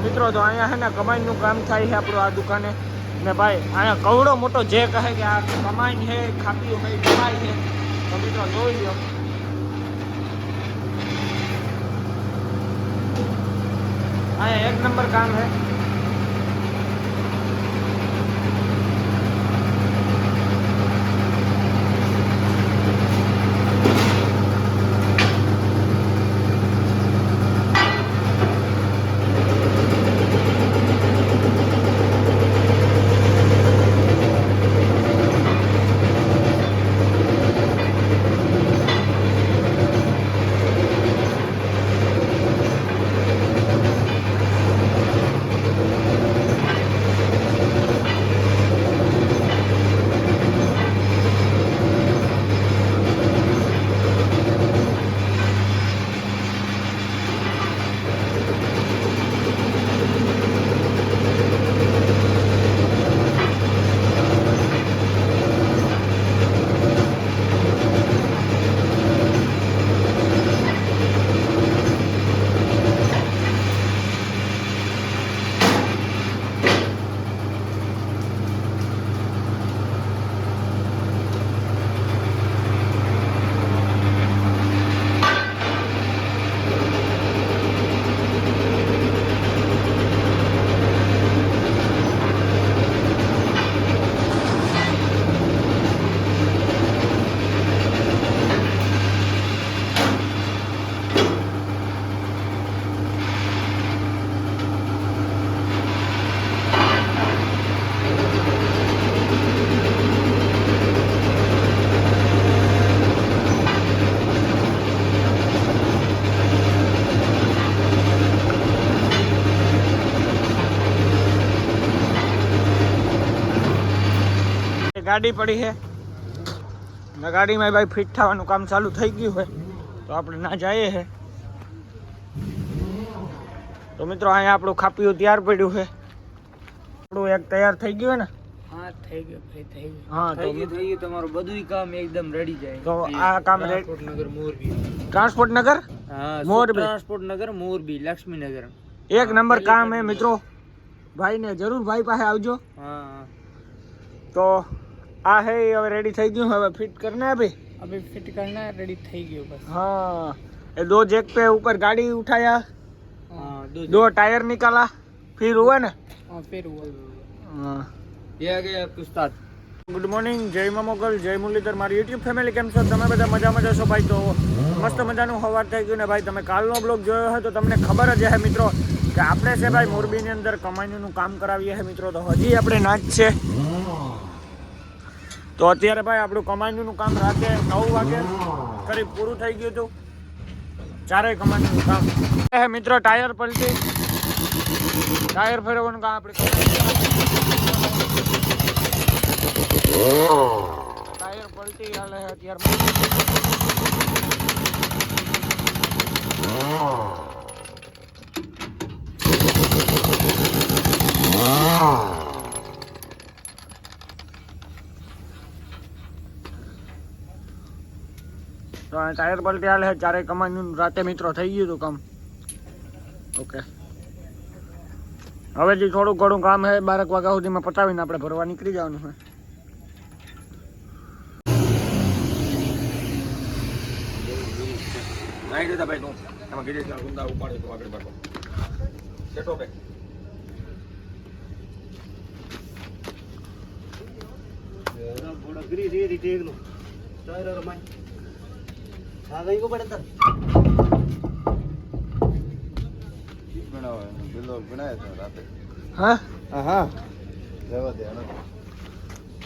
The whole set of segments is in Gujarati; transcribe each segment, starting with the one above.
મિત્રો તો અહીંયા છે ને કમાઈનું કામ થાય છે આપણું આ દુકાને ને ભાઈ અહીંયા કવડો મોટો જે કહે કે આ કમાઈ છે ખાપીઓ છે કમાઈ છે તો મિત્રો જોઈ લો અહીંયા એક નંબર કામ છે ગાડી પડી છે ને ગાડીમાં ભાઈ ફિટ થવાનું કામ ચાલુ થઈ ગયું હોય તો આપણે ના જઈએ છે તો મિત્રો અહીંયા આપણું ખાપીયું તૈયાર પડ્યું છે આપણું એક તૈયાર થઈ ગયું ને હા થઈ ગયું ભાઈ થઈ ગયું હા થઈ ગયું તમારું બધું કામ એકદમ રેડી જાય તો આ કામ ટ્રાન્સપોર્ટ નગર મોરબી ટ્રાન્સપોર્ટ નગર હા મોરબી ટ્રાન્સપોર્ટ નગર મોરબી લક્ષ્મીનગર એક નંબર કામ है મિત્રો ભાઈને જરૂર ભાઈ પાસે આવજો हाँ તો આ है હવે રેડી થઈ ગયું હવે फिट करना है अभी अभी फिट करना है रेडी થઈ ગયું बस हाँ ये दो जैक पे ऊपर गाड़ी उठाया हाँ दो टायर निकाला फिर हुआ ना हाँ फिर हुआ हाँ ये आ गया उस्ताद ગુડ મોર્નિંગ જય મા મોગલ જય મુરલીધર મારી યુટ્યુબ ફેમિલી કેમ છો તમે બધા મજામાં જશો ભાઈ તો મસ્ત મજાનું સવાર થઈ ગયું ને ભાઈ તમે કાલનો બ્લોગ જોયો હોય તો તમને ખબર જ હશે મિત્રો કે આપણે છે ભાઈ મોરબીની અંદર કમાણીનું કામ કરાવીએ છીએ મિત્રો તો હજી આપણે ના જ છે તો અત્યારે ભાઈ આપણું કમાણીનું કામ રાતે 9 વાગે કરીબ પૂરું થઈ ગયું હતું ચારેય કમાણીનું કામ હે મિત્રો ટાયર પલટી ટાયર ફેરવવાનું કામ આપણે ટાયર પલટી હાલે અત્યારે તો આ ટાયર પલટી હાલે ચારે કમાન્યું રાતે મિત્રો થઈ ગયું હતું કામ ઓકે હવે જે થોડું ઘણું કામ છે 12 વાગ્યા સુધીમાં પતાવીને આપણે ભરવા નીકળી જવાનું છે नहीं देता भाई तू हम गिरे का गुंडा उपाड़े तो आगे बढ़ो सेटो पे थोड़ा ग्री रे रे टेक लो टायर और मैं आ गई को बड़े तर बनाओ बिल्लो बनाया था रात हाँ हां रहवा दे ना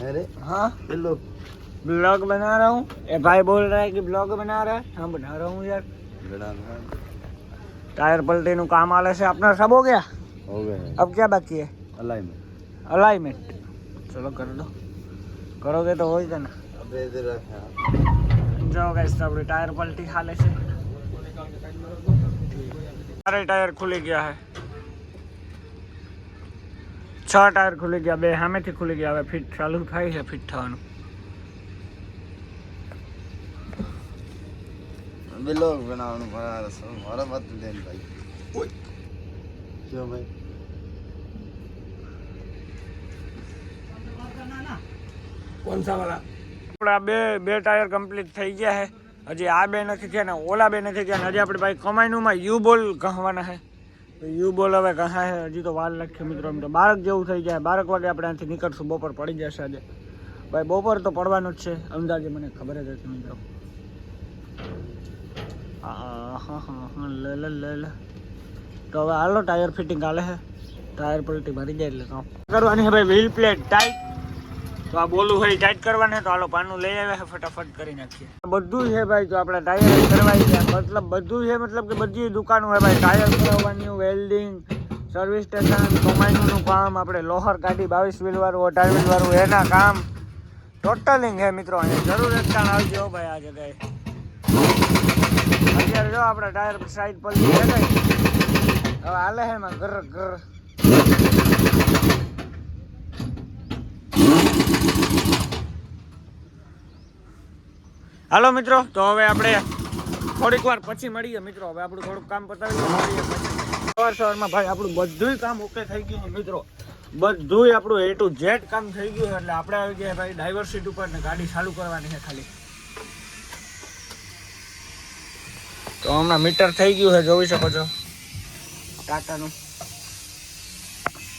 अरे हाँ बिल्लो ब्लॉग बना रहा हूँ ये भाई बोल रहा है कि ब्लॉग बना रहा है हाँ बना रहा हूँ यार टायर पलटी नु काम आले से अपना सब हो गया अब क्या बाकी है अलाइनमेंट चलो कर दो करोगे तो हो ही जाना जाओ गाइस अब टायर पलटी हाले से सारे टायर खुली गया है 6 टायर खुली गया बे हमें थी खुली गया फिट चालू थाई है फिट थवानुं बिल्लो बनावनु बना रहा मारा मत देन भाई ओए क्यों भाई कौन सा वाला? આપણા બે ટાયર કમ્પ્લીટ થઈ ગયા છે. હજી આ બે નથી થયા ને ઓલા બે નથી થયા ને હજી આપણે ભાઈ કમાઈનુંમાં યુ બોલ કહવાના છે. તો યુ બોલ હવે કહા છે હજી તો વાર લાગશે મિત્રો. એમ તો 12 જેવું થઈ જાય. 12 વાગે આપણે અહીંથી નીકળશું. બપોર પડી જશે આજે ભાઈ. બપોર તો પડવાનું જ છે અંદાજે, મને ખબર જ હતી મિત્રો. હા લે. તો હવે હાલો ટાયર ફિટિંગ હાલે છે. ટાયર પલટી મારી જાય એટલે કામ કરવાની છે ભાઈ. Wheel plate tight. તો આ બોલું હોય ટાઈટ કરવાને તો હાલો પાનું લઈ આવ્યા છે, ફટાફટ કરી નાખીએ. બધું છે ભાઈ. તો આપણે ટાયર કરવાઈ ગયા મતલબ બધું છે, મતલબ કે બધી દુકાનો છે ભાઈ. ટાયર કરાવવાની, વેલ્ડિંગ, સર્વિસ સ્ટેશન, કમાઈનું કામ, આપણે લોહર ગાડી 22 વ્હીલ વાળું 18 વ્હીલ વાળું એના કામ ટોટલિંગ છે મિત્રો. અહીંયા જરૂર જ કામ આવજો ભાઈ આ જગ્યાએ. અત્યારે જો આપણે ટાયર સાઈડ પર હવે હાલે છે એમાં ઘર હાલો મિત્રો. તો હવે આપણે થોડીક વાર પછી મળીએ મિત્રો. હવે આપણું થોડુંક કામ પતાવી મળીએ પછી. સવારમાં ભાઈ આપણું બધું કામ ઓકે થઈ ગયું છે મિત્રો. બધું આપણું A to Z કામ થઈ ગયું એટલે આપણે આવી ગયા ભાઈ ડ્રાઈવર સીટ ઉપર ને ગાડી ચાલુ કરવાની છે ખાલી. તો હમણાં મીટર થઈ ગયું છે, જોઈ શકો છો ટાટાનું.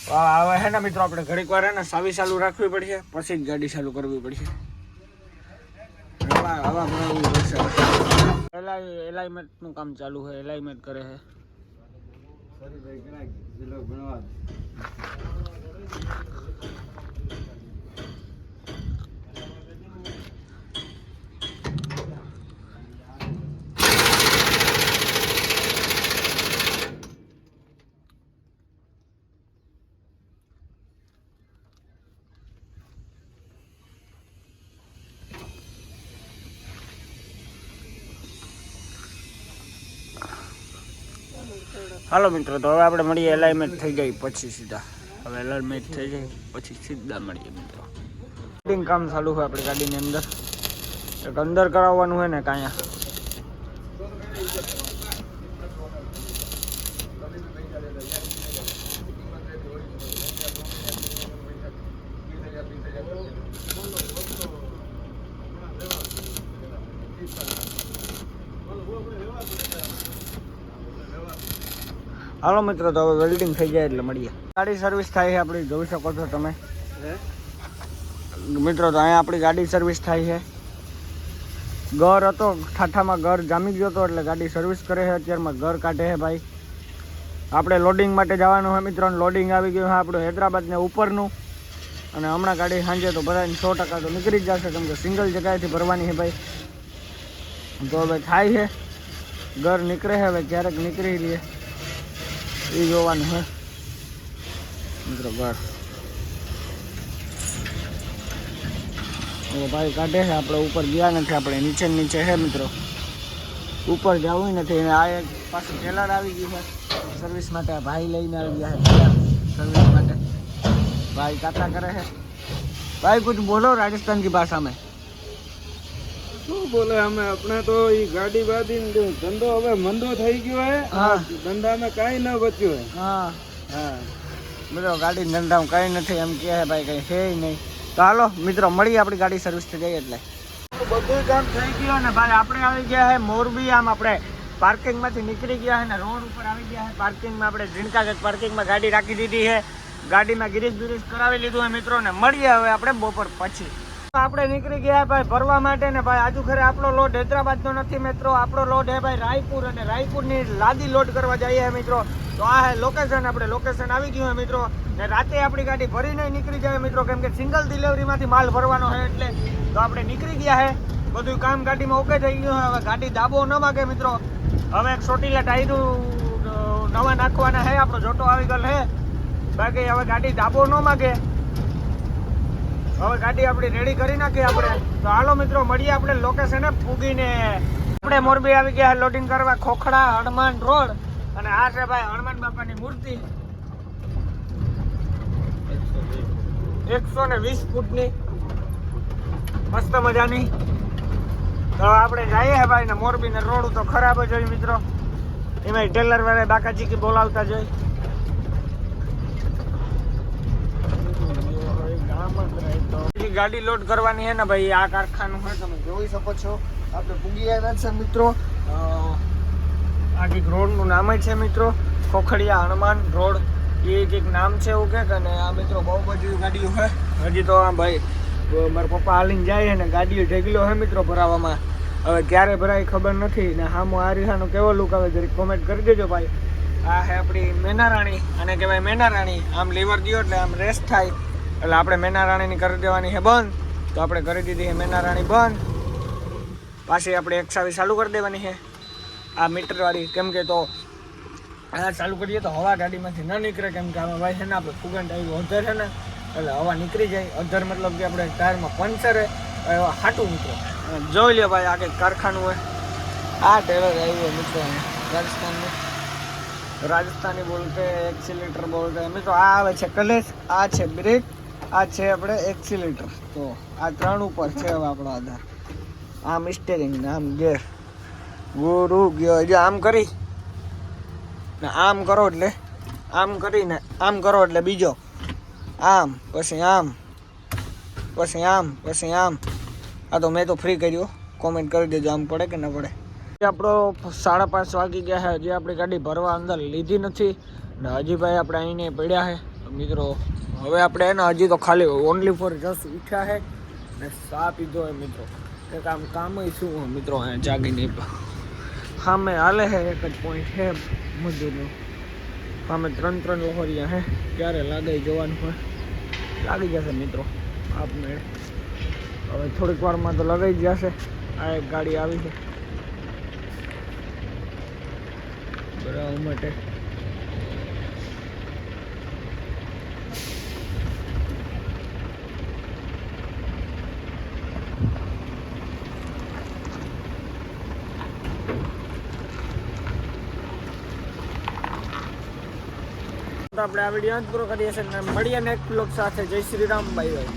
હવે હે ને મિત્રો આપણે ઘડીક વાર ને સાવી ચાલુ રાખવી પડશે, પછી જ ગાડી ચાલુ કરવી પડશે. એલાઇનમેન્ટ નું કામ ચાલુ છે. એલાઇનમેન્ટ કરે છે. હાલો મિત્રો. તો હવે આપણે મળીએ એલાઇનમેન્ટ થઈ જાય પછી સીધા. હવે એલાઇનમેન્ટ થઈ જાય પછી સીધા મળીએ મિત્રો. ફિટિંગ કામ ચાલુ છે આપણી ગાડીની અંદર. એક અંદર કરાવવાનું હોય ને કાંયા. હાલો મિત્રો. તો હવે વેલ્ડિંગ થઈ જાય એટલે મળીએ. ગાડી સર્વિસ થાય છે આપણી, જોઈ શકો છો તમે મિત્રો. તો અહીંયા આપણી ગાડી સર્વિસ થાય છે. ઘર હતો ઠાઠામાં, ઘર જામી ગયો હતો એટલે ગાડી સર્વિસ કરે છે. અત્યારમાં ઘર કાઢે છે ભાઈ. આપણે લોડિંગ માટે જવાનું હોય મિત્રો. લોડિંગ આવી ગયું છે આપણું હૈદરાબાદ ને ઉપરનું. અને હમણાં ગાડી સાંજે તો ભરાઈને 100% તો નીકળી જ જશે, કેમ કે સિંગલ જગ્યાએથી ભરવાની છે ભાઈ. તો હવે થાય છે. ઘર નીકળે છે હવે, ક્યારેક નીકળી રહીએ એ જોવાનું હે મિત્રો. ઘર ભાઈ કાઢે છે. આપણે ઉપર ગયા નથી, આપણે નીચે છે મિત્રો. ઉપર જવું નથી. આ એક પાછું ટેલર આવી ગયું છે સર્વિસ માટે. ભાઈ લઈને આવી ગયા છે સર્વિસ માટે. ભાઈ કાતા કરે છે. ભાઈ कुछ बोलो राजस्थान की भाषा में. શું બોલે અમે આપણે તો ઈ ગાડી બાદી ધંધો હવે મંદો થઈ ગયો હે. હા, ધંધામાં કાંઈ ન બચ્યું હે. હા હા મિત્રો ગાડી ધંધામાં કંઈ નથી એમ કહે ભાઈ, કંઈ છે નહીં. તો હાલો મિત્રો મળીએ આપણી ગાડી સર્વિસ થઈ જાય એટલે. બધું કામ થઈ ગયું ને ભાઈ. આપણે આવી ગયા છે મોરબી. આમ આપણે પાર્કિંગમાંથી નીકળી ગયા છે ને રોડ ઉપર આવી ગયા છે પાર્કિંગમાં. આપણે ઝીણકા પાર્કિંગમાં ગાડી રાખી દીધી છે. ગાડીમાં ગિરીશ કરાવી લીધું છે મિત્રો. ને મળીએ હવે આપણે બપોર પછી. આપણે નીકળી ગયા ભાઈ ફરવા માટે ને ભાઈ. આજુ ખરે આપણો લોડ હૈદરાબાદનો નથી મિત્રો. આપણો લોડ હે ભાઈ રાયપુર, અને રાયપુરની લાદી લોડ કરવા જઈએ મિત્રો. તો આ હે લોકેશન. આપણે લોકેશન આવી ગયું હે મિત્રો. ને રાતે આપણી ગાડી ભરીને નીકળી જાય મિત્રો, કેમ કે સિંગલ ડિલિવરીમાંથી માલ ભરવાનો છે એટલે. તો આપણે નીકળી ગયા છે. બધું કામ ગાડીમાં ઓકે થઈ ગયું. હવે ગાડી દાબો ન માગે મિત્રો. હવે એક ચોટીલા ટાયરું નવા નાખવાના છે. આપણો જોટો આવી ગયેલ છે. બાકી હવે ગાડી દાબો ન માગે. હવે ગાડી આપણી રેડી કરી નાખીએ આપણે. તો હાલો મિત્રો મળીએ આપણે લોકેશને પૂગીને. આપણે મોરબી આવી ગયા લોડિંગ કરવા. ખોખડા હનુમાન રોડ. અને આ છે ભાઈ હનુમાન બાપાની મૂર્તિ 120 ફૂટની મસ્ત મજાની. તો આપણે જઈએ હે ભાઈ ને મોરબી ને રોડ તો ખરાબ જ હોય મિત્રો. એમાં ટેલર વાળા બાકાજી કે બોલાવતા જોઈ. ગાડી લોડ કરવાની છે ને ભાઈ આ કારખાનું છે તમે જોઈ શકો છો. આપણે પૂગી આવ્યા છે મિત્રો. આ કંઈક રોડનું નામ જ છે મિત્રો, ખોખડિયા હનુમાન રોડ એ કંઈક નામ છે એવું કંઈક. અને આ મિત્રો બહુ બધી ગાડીઓ છે. હજી તો આ ભાઈ મારા પપ્પા હાલીને જાય છે ને ગાડીઓ ઢેગલો છે મિત્રો ભરાવામાં. હવે ક્યારે ભરાય ખબર નથી ને હામો આ રીહાનો કેવો લુક આવે જરીક કોમેન્ટ કરી દેજો ભાઈ. આ છે આપણી મેનારાણી, આને કહેવાય મેનારાણી. આમ લીવર દો એટલે આમ રેસ્ટ થાય એટલે આપણે મેનારાણીની કરી દેવાની છે બંધ. તો આપણે કરી દીધી છે મેનારાણી બંધ. પાછી આપણે 120 ચાલુ કરી દેવાની છે આ મીટરવાળી. કેમ કે તો આ ચાલુ કરીએ તો હવા ગાડીમાંથી ન નીકળે. કેમ કે આમાં ભાઈ છે ને આપણે ફુગંટ આવ્યું અધર છે ને એટલે હવા નીકળી જાય. અધર મતલબ કે આપણે ટાયરમાં પંચર એવા હાટું મિત્રો. જોઈ લે ભાઈ આ કંઈક કારખાનું હોય. આ ટેલર આવ્યું મિત્રો રાજસ્થાનનું. રાજસ્થાની બોલતે એક્સિલેટર બોલતે મિત્રો. આ આવે છે કલેશ, આ છે બ્રેક, આ છે આપણે એક્સિલેટર. તો આ 3 ઉપર છે હવે આપણો આધાર. આમ સ્ટેરિંગ ને આમ ગેર ગુરુ ગયો. જો આમ કરી ને આમ કરો એટલે આમ કરીને આમ કરો એટલે બીજો આમ, પછી આમ, પછી આમ, પછી આમ. આ તો મેં તો ફ્રી કર્યો. કોમેન્ટ કરી દેજો આમ પડે કે ન પડે. આપણો 5:30 વાગી ગયા છે. હજી આપણી ગાડી ભરવા અંદર લીધી નથી ને હજી ભાઈ આપણે અહીંને પડ્યા છે મિત્રો. હવે આપણે એને હજી તો ખાલી ઓનલી ફોર જસ્ટ ઉઠ્યા છે ને ચા પીધો હોય મિત્રો. એક આમ કામ શું હોય મિત્રો જાગીને સામે હાલે છે. એક જ પોઈન્ટ છે મજૂરનું. સામે 3 લોહરિયા છે. ક્યારે લાગે જોવાનું હોય. લાગી જશે મિત્રો આપને. હવે થોડીક વારમાં તો લગાઈ જ જશે. આ એક ગાડી આવી છે બરાબર માટે. આપણે આ વિડીયો પૂરો કરીએ છીએ. મળીએ નેક્સ્ટ બ્લોગ સાથે. જય શ્રી રામ, બાય બાય.